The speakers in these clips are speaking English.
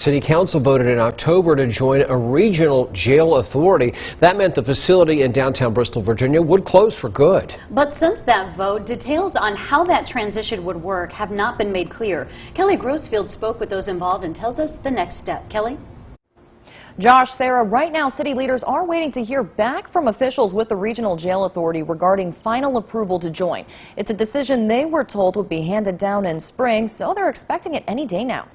City Council voted in October to join a regional jail authority. That meant the facility in downtown Bristol, Virginia would close for good. But since that vote, details on how that transition would work have not been made clear. Kelly Grossfield spoke with those involved and tells us the next step. Kelly? Josh, Sarah, right now city leaders are waiting to hear back from officials with the regional jail authority regarding final approval to join. It's a decision they were told would be handed down in spring, so they're expecting it any day now.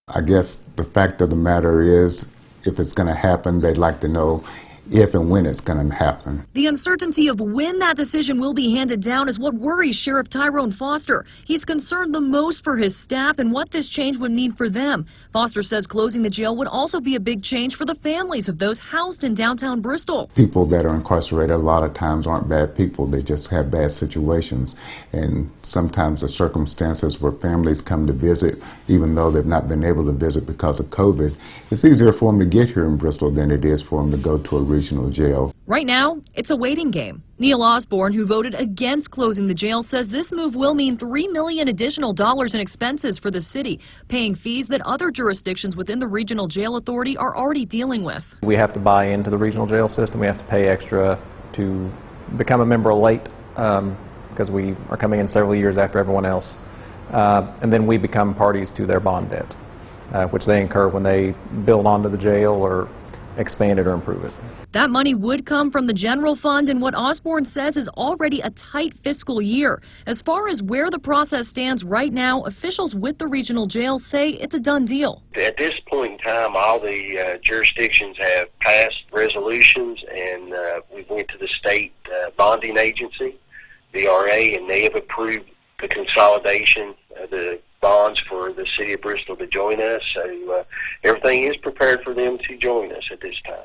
I guess the fact of the matter is, if it's going to happen, they'd like to know if and when it's going to happen. The uncertainty of when that decision will be handed down is what worries Sheriff Tyrone Foster. He's concerned the most for his staff and what this change would mean for them. Foster says closing the jail would also be a big change for the families of those housed in downtown Bristol. People that are incarcerated a lot of times aren't bad people. They just have bad situations. And sometimes the circumstances where families come to visit, even though they've not been able to visit because of COVID, it's easier for them to get here in Bristol than it is for them to go to a regional jail. Right now, it's a waiting game. Neil Osborne, who voted against closing the jail, says this move will mean $3 million additional in expenses for the city, paying fees that other jurisdictions within the regional jail authority are already dealing with. We have to buy into the regional jail system. We have to pay extra to become a member late because we are coming in several years after everyone else. And then we become parties to their bond debt, which they incur when they build onto the jail or expand it or improve it. That money would come from the general fund in what Osborne says is already a tight fiscal year. As far as where the process stands right now, officials with the regional jail say it's a done deal. At this point in time, all the jurisdictions have passed resolutions, and we went to the state bonding agency, the RA, and they have approved the consolidation of the bonds for the city of Bristol to join us. So everything is prepared for them to join us at this time.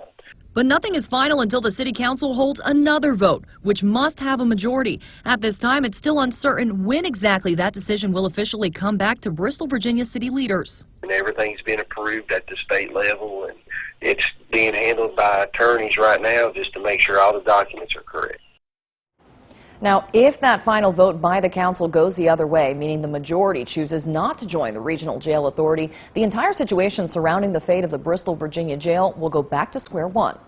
But nothing is final until the city council holds another vote, which must have a majority. At this time, it's still uncertain when exactly that decision will officially come back to Bristol, Virginia city leaders. And everything's been approved at the state level, and it's being handled by attorneys right now just to make sure all the documents are correct. Now, if that final vote by the council goes the other way, meaning the majority chooses not to join the regional jail authority, the entire situation surrounding the fate of the Bristol, Virginia jail will go back to square one.